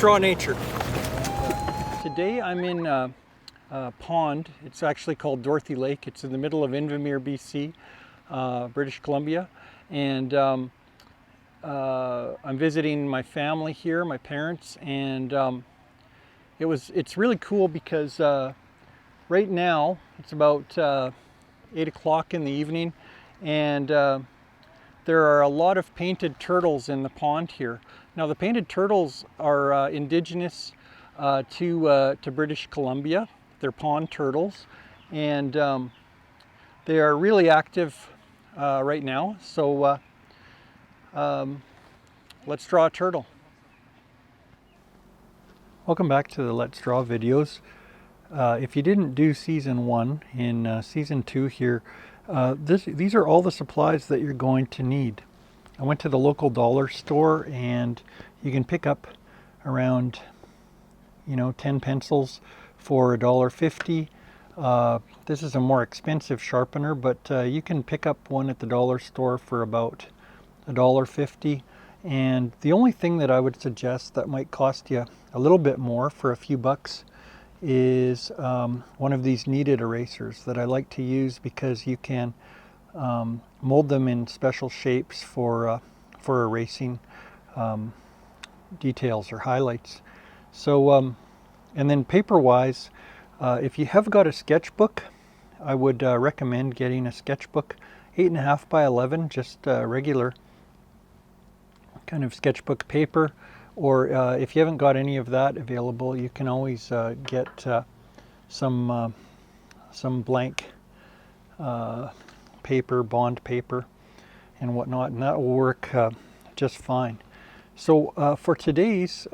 Draw Nature. Today I'm in a pond. It's actually called Dorothy Lake. It's in the middle of Invermere, BC, British Columbia. And I'm visiting my family here, my parents, and it's really cool because right now it's about 8 o'clock in the evening, and there are a lot of painted turtles in the pond here. Now the painted turtles are indigenous to British Columbia. They're pond turtles, and they are really active right now. So let's draw a turtle. Welcome back to the Let's Draw videos. If you didn't do season 1, in season 2 here, these are all the supplies that you're going to need. I went to the local dollar store, and you can pick up around 10 pencils for $1.50. This is a more expensive sharpener, but you can pick up one at the dollar store for about $1.50. And the only thing that I would suggest that might cost you a little bit more for a few bucks is one of these kneaded erasers that I like to use, because you can mold them in special shapes for erasing details or highlights. So and then paper wise, if you have got a sketchbook, I would recommend getting a sketchbook, 8.5 by 11, just regular kind of sketchbook paper. Or if you haven't got any of that available, you can always get some blank paper, bond paper and whatnot, and that will work just fine. So for today's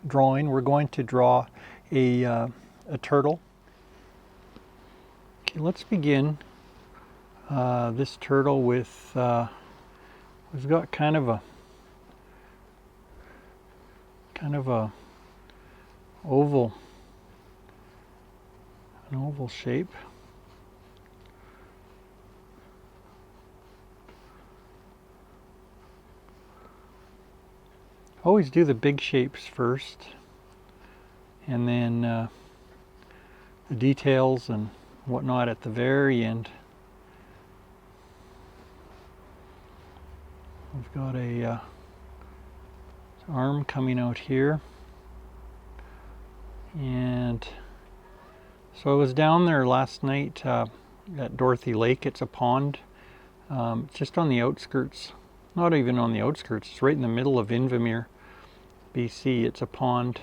drawing, we're going to draw a turtle. Okay, let's begin this turtle with, we've got kind of a oval, an oval shape. Always do the big shapes first, and then the details and whatnot at the very end. We've got a arm coming out here, and so I was down there last night at Dorothy Lake. It's a pond just on the outskirts, not even on the outskirts, it's right in the middle of Invermere, BC. It's a pond,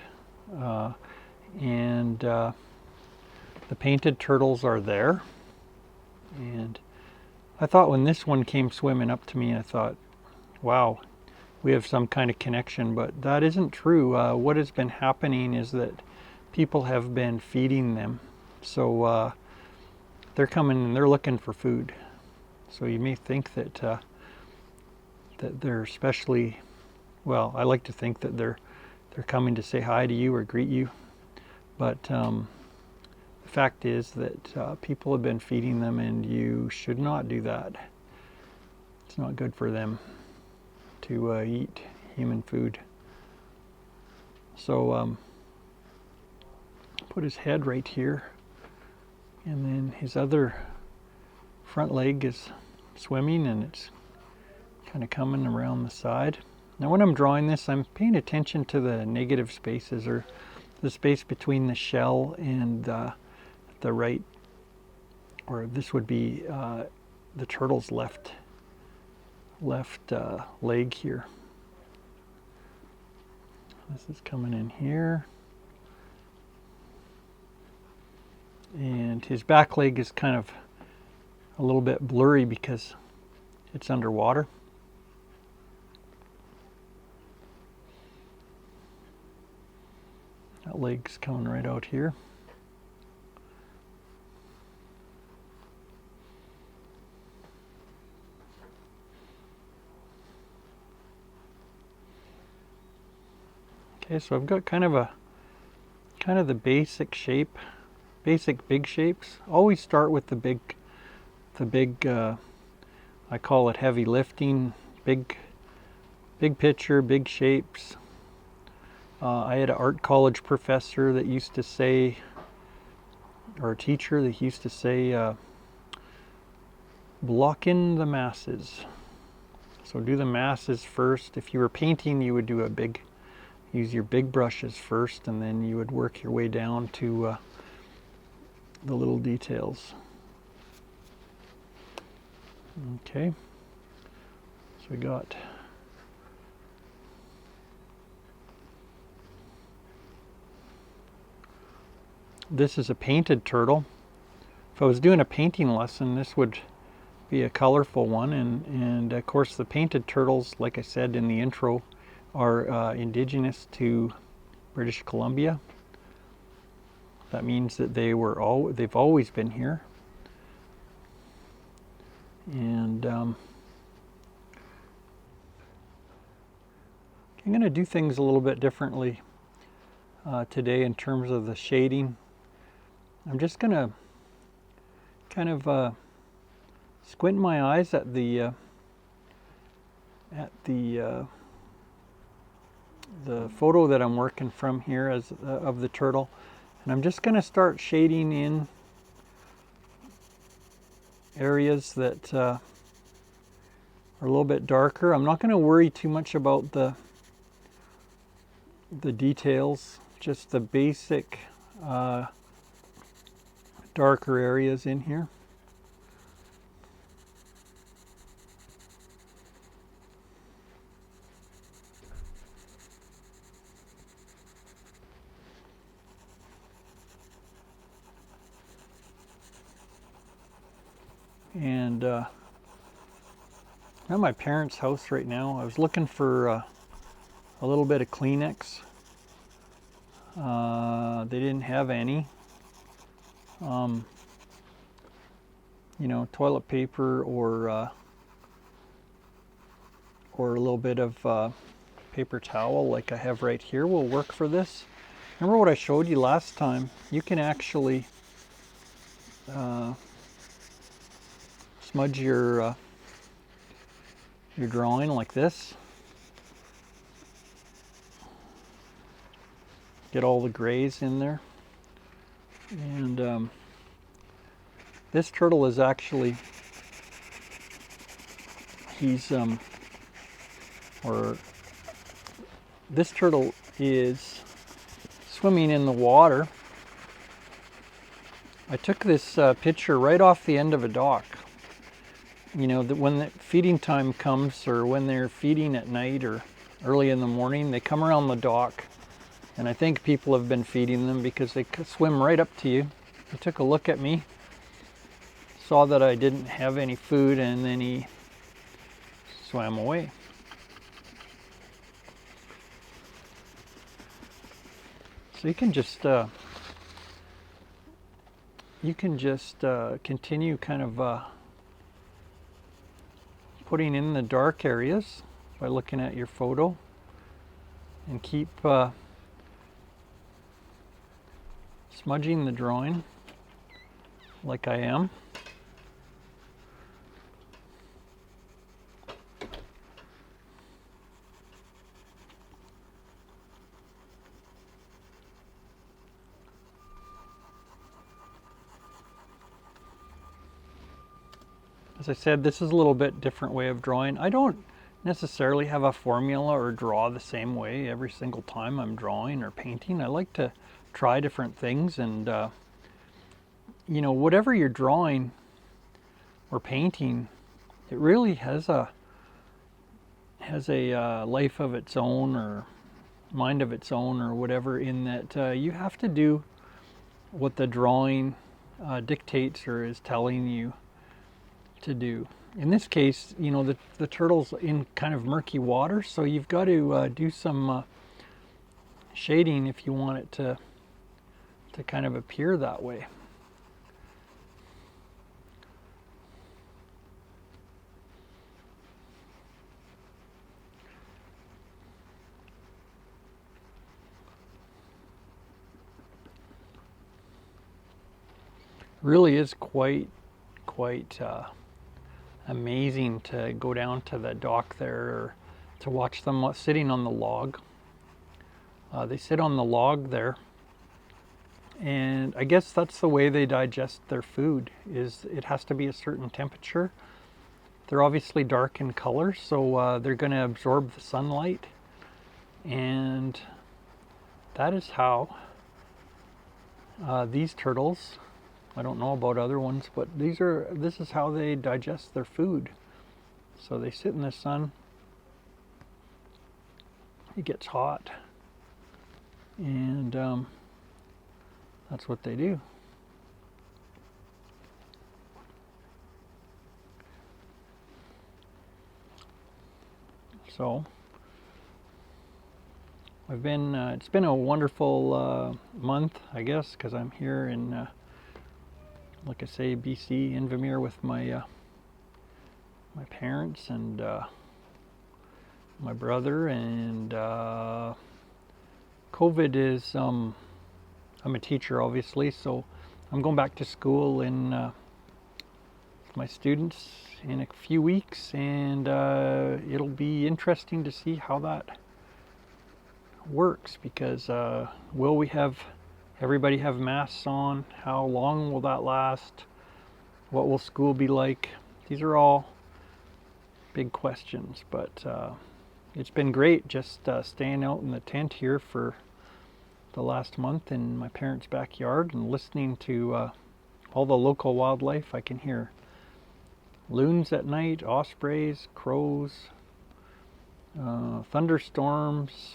and the painted turtles are there. And I thought, when this one came swimming up to me, I thought, wow, we have some kind of connection, but that isn't true. What has been happening is that people have been feeding them. So they're coming and they're looking for food. So you may think that that they're especially, well, I like to think that they're coming to say hi to you or greet you. But the fact is that people have been feeding them, and you should not do that. It's not good for them to eat human food. So put his head right here, and then his other front leg is swimming, and it's kind of coming around the side. Now when I'm drawing this, I'm paying attention to the negative spaces, or the space between the shell and the right, or this would be the turtle's left leg here. This is coming in here, and his back leg is kind of a little bit blurry because it's underwater. That leg's coming right out here. Okay, so I've got kind of the basic shape, basic big shapes. Always start with the big, I call it heavy lifting, big picture, big shapes. I had an art college professor that used to say, or a teacher that used to say, block in the masses. So do the masses first. If you were painting, you would do use your big brushes first, and then you would work your way down to the little details. Okay, so we got this is a painted turtle. If I was doing a painting lesson, this would be a colorful one, and of course the painted turtles, like I said in the intro, are indigenous to British Columbia. That means that they've always been here. And I'm going to do things a little bit differently today in terms of the shading. I'm just going to kind of squint my eyes at the photo that I'm working from here of the turtle, and I'm just going to start shading in areas that are a little bit darker. I'm not going to worry too much about the details, just the basic darker areas in here. And I'm at my parents' house right now. I was looking for a little bit of Kleenex. They didn't have any. You know, toilet paper or a little bit of paper towel like I have right here will work for this. Remember what I showed you last time? You can actually smudge your drawing like this. Get all the grays in there. And this turtle is actually, this turtle is swimming in the water. I took this picture right off the end of a dock. You know, that when the feeding time comes, or when they're feeding at night or early in the morning, they come around the dock, and I think people have been feeding them because they swim right up to you. He took a look at me, saw that I didn't have any food, and then he swam away. So you can just continue kind of putting in the dark areas by looking at your photo, and keep smudging the drawing like I am. As I said, this is a little bit different way of drawing. I don't necessarily have a formula or draw the same way every single time I'm drawing or painting. I like to try different things, and you know, whatever you're drawing or painting, it really has a life of its own, or mind of its own, or whatever, in that you have to do what the drawing dictates or is telling you to do. In this case, you know, the turtle's in kind of murky water, so you've got to do some shading if you want it to kind of appear that way. Really is quite amazing to go down to the dock there, or to watch them sitting on the log. They sit on the log there, and I guess that's the way they digest their food, is it has to be a certain temperature. They're obviously dark in color, so they're going to absorb the sunlight, and that is how these turtles, I don't know about other ones, but this is how they digest their food. So they sit in the sun, it gets hot, and that's what they do. So it's been a wonderful month, I guess, because I'm here in, like I say, BC, Invermere, with my my parents and my brother, and COVID is, I'm a teacher, obviously, so I'm going back to school in with my students in a few weeks, and it'll be interesting to see how that works, because will we have everybody have masks on? How long will that last? What will school be like? These are all big questions, but it's been great just staying out in the tent here for the last month in my parents' backyard and listening to all the local wildlife. I can hear loons at night, ospreys, crows, thunderstorms.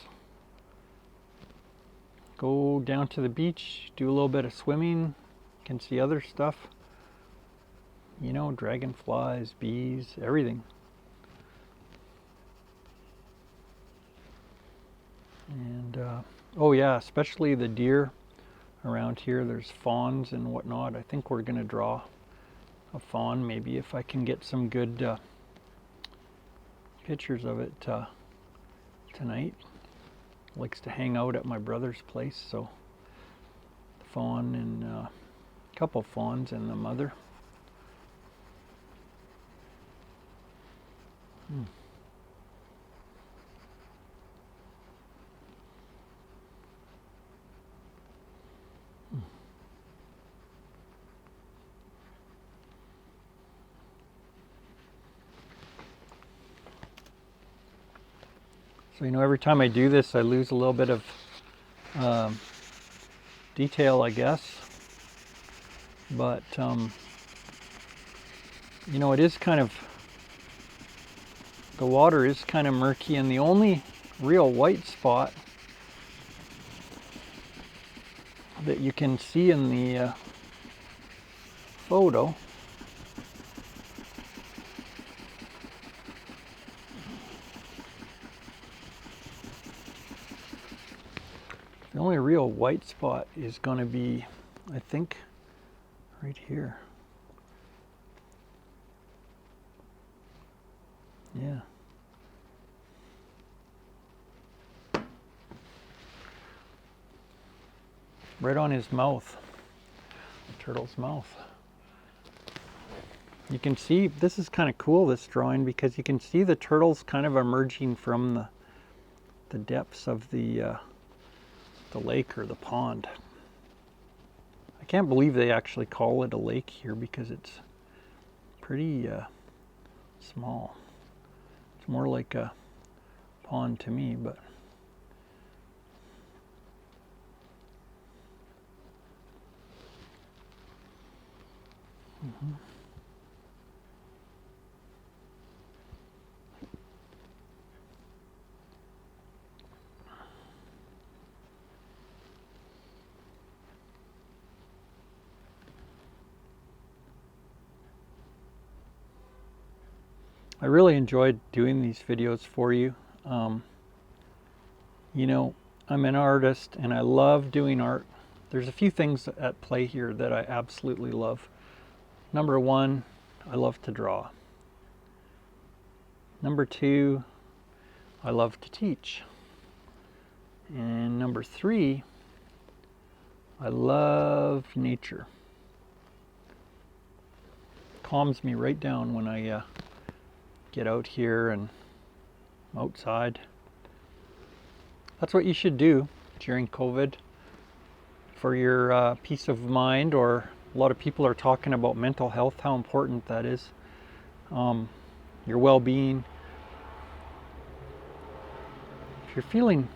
Go down to the beach, do a little bit of swimming, can see other stuff, you know, dragonflies, bees, everything. And oh yeah, especially the deer around here. There's fawns and whatnot. I think we're gonna draw a fawn, maybe, if I can get some good pictures of it tonight. Likes to hang out at my brother's place, so the fawn and a couple fawns and the mother. So, you know, every time I do this, I lose a little bit of detail, I guess. But, you know, it is kind of, the water is kind of murky, and the only real white spot that you can see in the photo the only real white spot is going to be, I think, right here. Yeah. Right on his mouth, the turtle's mouth. You can see, this is kind of cool, this drawing, because you can see the turtles kind of emerging from the depths of the lake or the pond. I can't believe they actually call it a lake here, because it's pretty small. It's more like a pond to me, but I really enjoyed doing these videos for you. You know, I'm an artist and I love doing art. There's a few things at play here that I absolutely love. Number one, I love to draw. Number two, I love to teach. And number three, I love nature. Calms me right down when I get out here and I'm outside. That's what you should do. during COVID for your peace of mind, or a lot of people are talking about mental health, how important that is, your well-being. If you're feeling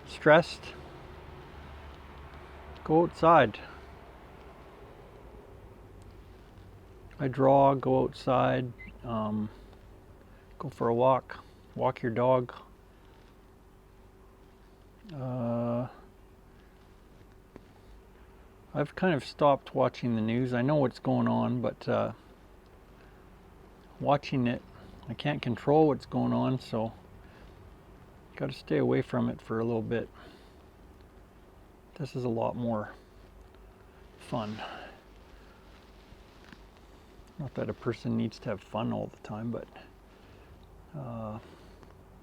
stressed, go outside. I draw, go outside, go for a walk, walk your dog. I've kind of stopped watching the news. I know what's going on, but watching it, I can't control what's going on, so got to stay away from it for a little bit. This is a lot more fun. Not that a person needs to have fun all the time, but you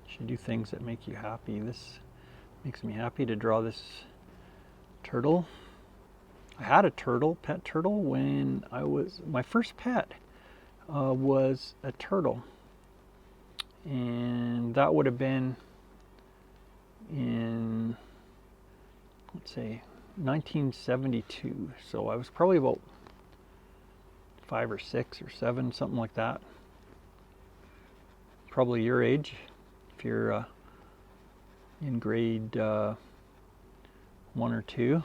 should do things that make you happy. This makes me happy to draw this turtle. I had a turtle, pet turtle, when my first pet was a turtle. And that would have been in, let's say, 1972. So I was probably about 5 or 6 or 7, something like that. Probably your age, if you're in grade 1 or 2.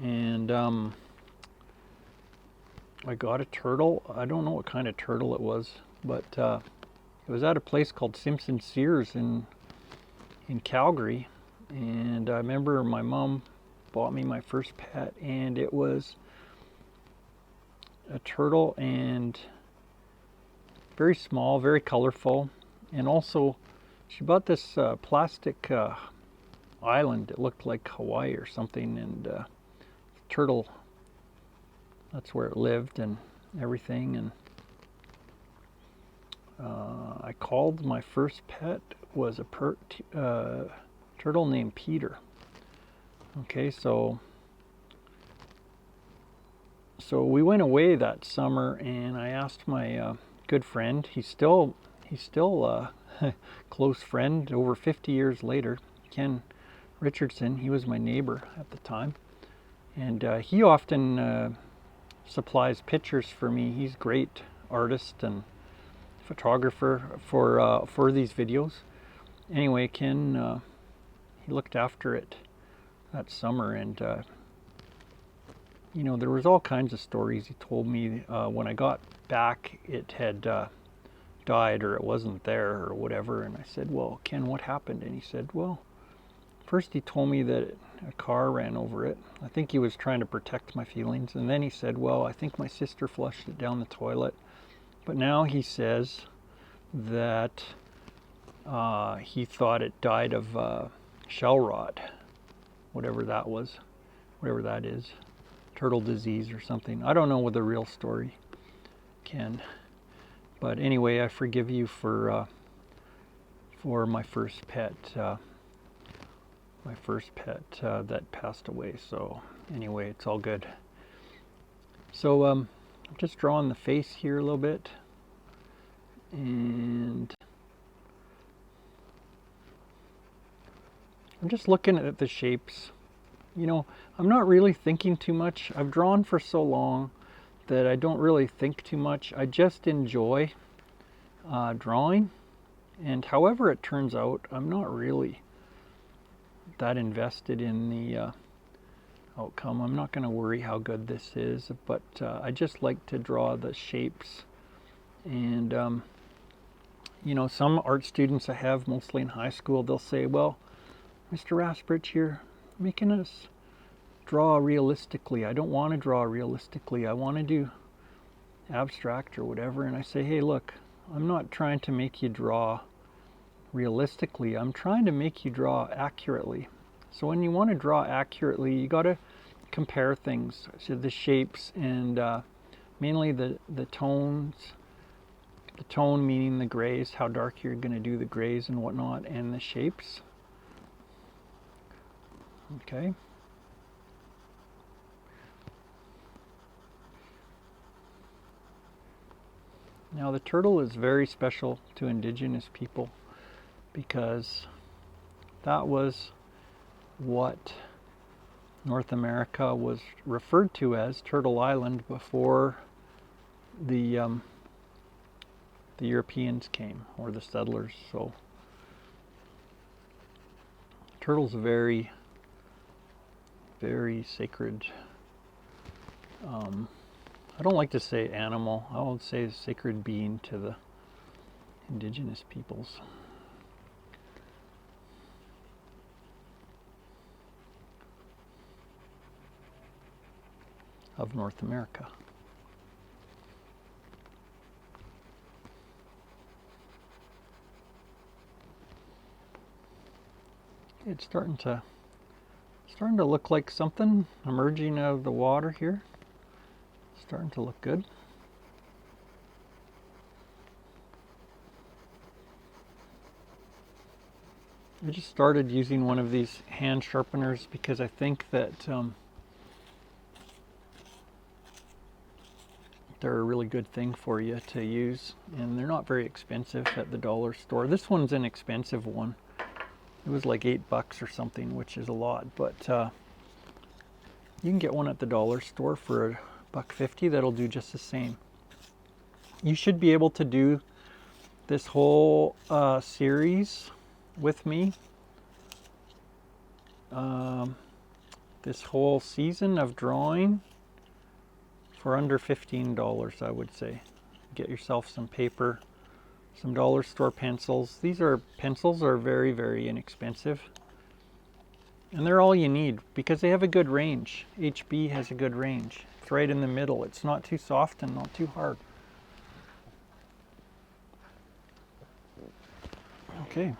And I got a turtle. I don't know what kind of turtle it was, but it was at a place called Simpson Sears in Calgary. And I remember my mom bought me my first pet, and it was a turtle, and very small, very colorful. And also she bought this plastic island. It looked like Hawaii or something, and turtle, that's where it lived and everything. And I called my first pet was a turtle named Peter. Okay, so we went away that summer, and I asked my good friend, he's still a close friend over 50 years later, Ken Richardson. He was my neighbor at the time, and he often supplies pictures for me. He's a great artist and photographer for these videos. Anyway, Ken, he looked after it that summer, and you know, there was all kinds of stories he told me. When I got back, it had died, or it wasn't there, or whatever. And I said, well, Ken, what happened? And he said, well, first he told me that a car ran over it. I think he was trying to protect my feelings. And then he said, well, I think my sister flushed it down the toilet. But now he says that he thought it died of shell rot, whatever that was, whatever that is, turtle disease or something. I don't know what the real story, Ken. But anyway, I forgive you for my first pet. That passed away. So anyway, it's all good. So I'm just drawing the face here a little bit, and I'm just looking at the shapes. You know, I'm not really thinking too much. I've drawn for so long that I don't really think too much. I just enjoy drawing, and however it turns out, I'm not really that invested in the outcome. I'm not going to worry how good this is, but I just like to draw the shapes. And you know, some art students I have, mostly in high school, they'll say, well, Mr. Rasporich, you're making us draw realistically. I don't want to draw realistically. I want to do abstract or whatever. And I say, hey, look, I'm not trying to make you draw realistically. I'm trying to make you draw accurately. So when you want to draw accurately, you got to compare things, so the shapes, and mainly the tones. The tone meaning the grays, how dark you're going to do the grays and whatnot, and the shapes. Okay. Now the turtle is very special to Indigenous people, because that was what North America was referred to as Turtle Island before the Europeans came, or the settlers. So turtle's a very, very sacred, I don't like to say animal, I would say a sacred being to the indigenous peoples. Of North America. It's starting to look like something emerging out of the water here. Starting to look good. I just started using one of these hand sharpeners because I think that they're a really good thing for you to use, and they're not very expensive at the dollar store. This one's an expensive one. It was like $8 or something, which is a lot, but you can get one at the dollar store for $1.50 that'll do just the same. You should be able to do this whole series with me, this whole season of drawing, for under $15, I would say. Get yourself some paper, some dollar store pencils. Pencils are very, very inexpensive. And they're all you need because they have a good range. HB has a good range. It's right in the middle. It's not too soft and not too hard. Okay.